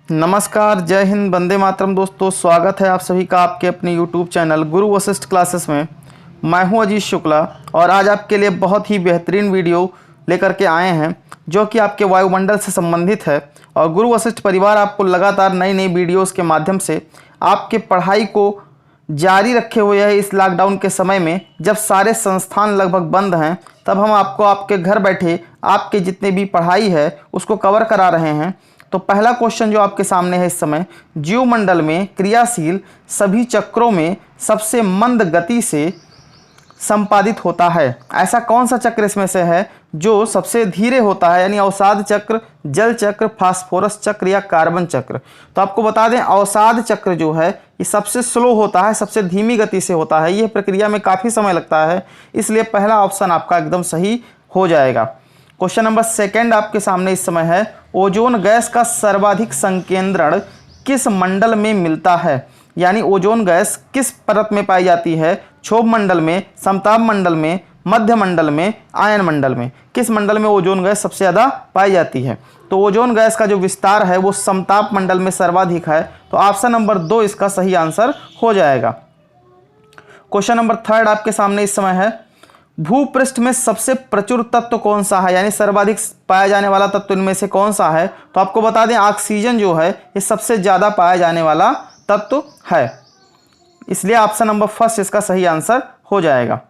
नमस्कार, जय हिंद, वंदे मातरम। दोस्तों, स्वागत है आप सभी का आपके अपने YouTube चैनल गुरु वशिष्ठ क्लासेस में। मैं हूं अजीत शुक्ला और आज आपके लिए बहुत ही बेहतरीन वीडियो लेकर के आए हैं जो कि आपके वायुमंडल से संबंधित है। और गुरु वशिष्ठ परिवार आपको लगातार नई नई वीडियोस के माध्यम से आपके पढ़ाई को जारी रखे हुए है। इस लॉकडाउन के समय में जब सारे संस्थान लगभग बंद हैं, तब हम आपको आपके घर बैठे आपके जितने भी पढ़ाई है उसको कवर करा रहे हैं। तो पहला क्वेश्चन जो आपके सामने है इस समय, जीवमंडल में क्रियाशील सभी चक्रों में सबसे मंद गति से संपादित होता है। ऐसा कौन सा चक्र इसमें से है जो सबसे धीरे होता है, यानी अवसाद चक्र, जल चक्र, फास्फोरस चक्र या कार्बन चक्र। तो आपको बता दें, अवसाद चक्र जो है ये सबसे स्लो होता है, सबसे धीमी गति से होता है। यह प्रक्रिया में काफ़ी समय लगता है, इसलिए पहला ऑप्शन आपका एकदम सही हो जाएगा। क्वेश्चन नंबर सेकंड आपके सामने इस समय है, ओजोन गैस का सर्वाधिक संकेंद्रण किस मंडल में मिलता है। यानी ओजोन गैस किस परत में पाई जाती है, क्षोभ मंडल में, समताप मंडल में, मध्य मंडल में, आयन मंडल में। किस मंडल में ओजोन गैस सबसे ज़्यादा पाई जाती है। तो ओजोन गैस का जो विस्तार है वो समताप मंडल में सर्वाधिक है। तो ऑप्शन नंबर 2 इसका सही आंसर हो जाएगा। क्वेश्चन नंबर थर्ड आपके सामने इस समय है, भूपृष्ठ में सबसे प्रचुर तत्व कौन सा है, यानी सर्वाधिक पाया जाने वाला तत्व इनमें से कौन सा है। तो आपको बता दें, ऑक्सीजन जो है ये सबसे ज़्यादा पाया जाने वाला तत्व है, इसलिए ऑप्शन नंबर फर्स्ट इसका सही आंसर हो जाएगा।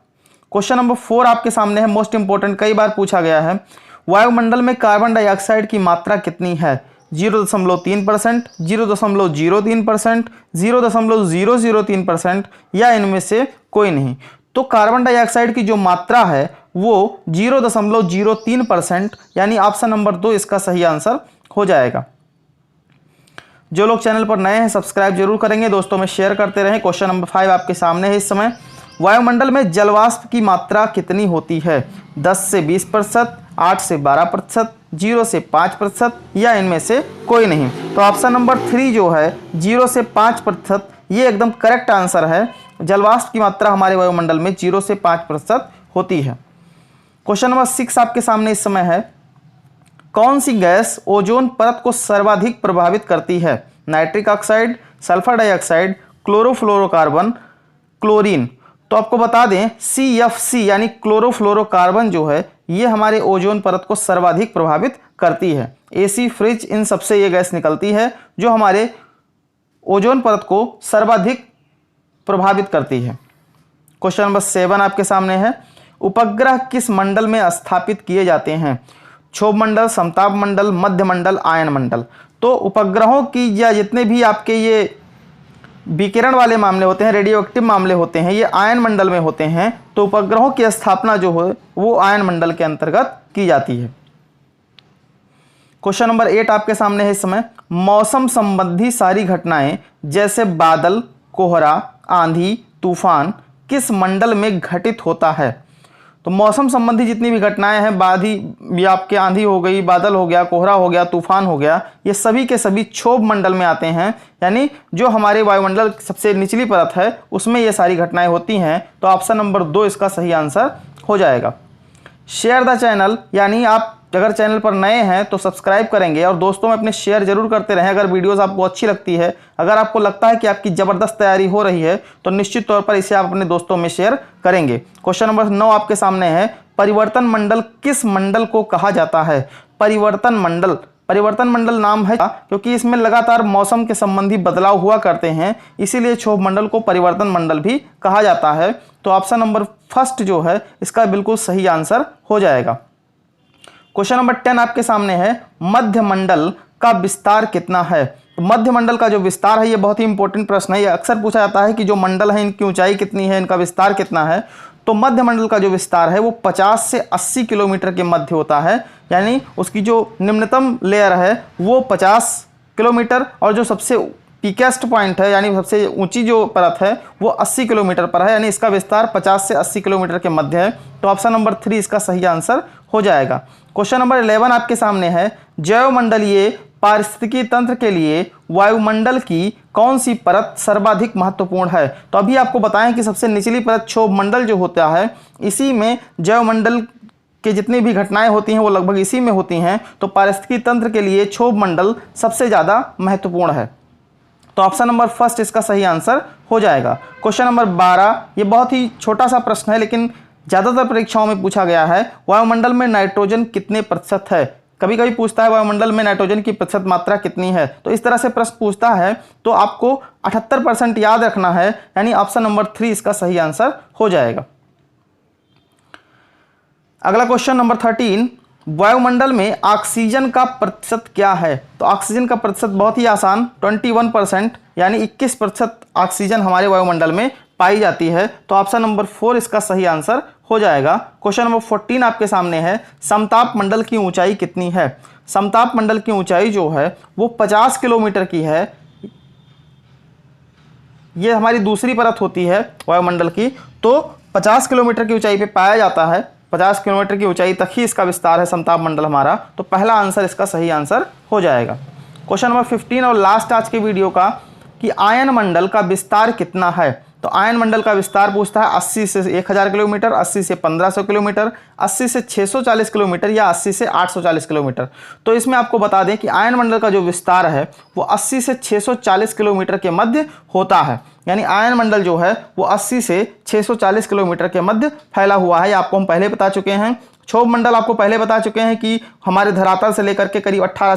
क्वेश्चन नंबर 4 आपके सामने है, मोस्ट इंपोर्टेंट, कई बार पूछा गया है। वायुमंडल में कार्बन डाइऑक्साइड की मात्रा कितनी है। 0.3%, 0.03%, 0.003% या इनमें से कोई नहीं। तो कार्बन डाइऑक्साइड की जो मात्रा है वो 0.03%, यानी ऑप्शन नंबर 2 इसका सही आंसर हो जाएगा। जो लोग चैनल पर नए हैं सब्सक्राइब जरूर करेंगे, दोस्तों में शेयर करते रहें। क्वेश्चन नंबर 5 आपके सामने है इस समय, वायुमंडल में जलवाष्प की मात्रा कितनी होती है। 10 से 20%, 8 से 12%, 0 से 5% या इनमें से कोई नहीं। तो ऑप्शन नंबर 3 जो है 0 से 5%, ये एकदम करेक्ट आंसर है। जलवाष्प की मात्रा हमारे वायुमंडल में 0 से 5% होती है। क्वेश्चन नंबर 6 आपके सामने इस समय है, कौन सी गैस ओजोन परत को सर्वाधिक प्रभावित करती है। Nitric oxide, sulphur dioxide, chlorofluorocarbon, chlorine. तो आपको बता दें, CFC यानी क्लोरोफ्लोरोकार्बन जो है ये हमारे ओजोन परत को सर्वाधिक प्रभावित करती है। AC, फ्रिज, इन सबसे ये गैस निकलती है जो हमारे ओजोन परत को सर्वाधिक प्रभावित करती है। क्वेश्चन नंबर 7 आपके सामने है, उपग्रह किस मंडल में स्थापित किए जाते हैं। क्षोभ मंडल, समताप मंडल, मध्य मंडल, आयन मंडल। तो उपग्रहों की या जितने भी आपके ये विकिरण वाले मामले होते हैं, रेडियो एक्टिव मामले होते हैं, ये आयन मंडल में होते हैं। तो उपग्रहों की स्थापना जो है वो आयन मंडल के अंतर्गत की जाती है। क्वेश्चन नंबर 8 आपके सामने है इस समय, मौसम संबंधी सारी घटनाएं जैसे बादल, कोहरा, आंधी, तूफान किस मंडल में घटित होता है। तो मौसम संबंधी जितनी भी घटनाएं हैं, बाधी आपके आंधी हो गई, बादल हो गया, कोहरा हो गया, तूफान हो गया, ये सभी के सभी क्षोभ मंडल में आते हैं। यानी जो हमारे वायुमंडल सबसे निचली परत है उसमें ये सारी घटनाएं होती हैं। तो ऑप्शन नंबर 2 इसका सही आंसर हो जाएगा। शेयर द चैनल, यानी आप अगर चैनल पर नए हैं तो सब्सक्राइब करेंगे और दोस्तों में अपने शेयर जरूर करते रहें। अगर वीडियोस आपको अच्छी लगती है, अगर आपको लगता है कि आपकी ज़बरदस्त तैयारी हो रही है तो निश्चित तौर पर इसे आप अपने दोस्तों में शेयर करेंगे। क्वेश्चन नंबर 9 आपके सामने है, परिवर्तन मंडल किस मंडल को कहा जाता है। परिवर्तन मंडल नाम है क्योंकि इसमें लगातार मौसम के संबंधी बदलाव हुआ करते हैं, इसीलिए क्षोभ मंडल को परिवर्तन मंडल भी कहा जाता है। तो ऑप्शन नंबर फर्स्ट जो है इसका बिल्कुल सही आंसर हो जाएगा। क्वेश्चन नंबर 10 आपके सामने है, मध्य मंडल का विस्तार कितना है। तो मध्य मंडल का जो विस्तार है ये बहुत ही इंपॉर्टेंट प्रश्न है। ये अक्सर पूछा जाता है कि जो मंडल है इनकी ऊंचाई कितनी है, इनका विस्तार कितना है। तो मध्य मंडल का जो विस्तार है वो 50 से 80 किलोमीटर के मध्य होता है, यानी उसकी जो निम्नतम लेयर है वो 50 किलोमीटर और जो सबसे पीकेस्ट पॉइंट है यानी सबसे ऊंची जो परत है वो 80 किलोमीटर पर है, यानी इसका विस्तार 50 से 80 किलोमीटर के मध्य है। तो ऑप्शन नंबर 3 इसका सही आंसर हो जाएगा। क्वेश्चन नंबर 11 आपके सामने है, जैवमंडलीय पारिस्थितिकी तंत्र के लिए वायुमंडल की कौन सी परत सर्वाधिक महत्वपूर्ण है। तो अभी आपको बताएं कि सबसे निचली परत क्षोभ मंडल जो होता है, इसी में जैवमंडल कि जितनी भी घटनाएं होती हैं वो लगभग इसी में होती हैं, तो पारिस्थितिकी तंत्र के लिए क्षोभ मंडल सबसे ज़्यादा महत्वपूर्ण है। तो ऑप्शन नंबर फर्स्ट इसका सही आंसर हो जाएगा। क्वेश्चन नंबर 12, ये बहुत ही छोटा सा प्रश्न है लेकिन ज़्यादातर परीक्षाओं में पूछा गया है। वायुमंडल में नाइट्रोजन कितने प्रतिशत है? कभी कभी पूछता है वायुमंडल में नाइट्रोजन की प्रतिशत मात्रा कितनी है, तो इस तरह से प्रश्न पूछता है तो आपको 78% याद रखना है, यानी ऑप्शन नंबर 3 इसका सही आंसर हो जाएगा। अगला क्वेश्चन नंबर 13, वायुमंडल में ऑक्सीजन का प्रतिशत क्या है? तो ऑक्सीजन का प्रतिशत बहुत ही आसान, 21%, यानी 21% ऑक्सीजन हमारे वायुमंडल में पाई जाती है। तो ऑप्शन नंबर 4 इसका सही आंसर हो जाएगा। क्वेश्चन नंबर 14 आपके सामने है, समताप मंडल की ऊंचाई कितनी है? समताप मंडल की ऊंचाई जो है वो 50 किलोमीटर की है। ये हमारी दूसरी परत होती है वायुमंडल की, तो 50 किलोमीटर की ऊंचाई पे पाया जाता है। 50 किलोमीटर की ऊंचाई तक ही इसका विस्तार है समताप मंडल हमारा, तो पहला आंसर इसका सही आंसर हो जाएगा। क्वेश्चन नंबर 15 और लास्ट आज के वीडियो का, कि आयन मंडल का विस्तार कितना है? तो आयन मंडल का विस्तार पूछता है 80 से 1000 किलोमीटर, 80 से 1500 किलोमीटर, 80 से 640 किलोमीटर या 80 से 840 किलोमीटर। तो इसमें आपको बता दें कि आयन मंडल का जो विस्तार है वो 80 से 640 किलोमीटर के मध्य होता है, यानी आयन मंडल जो है वो 80 से 640 किलोमीटर के मध्य फैला हुआ है। आपको हम पहले बता चुके हैं। क्षोभ मंडल आपको पहले बता चुके हैं कि हमारे धरातल से लेकर के करीब 18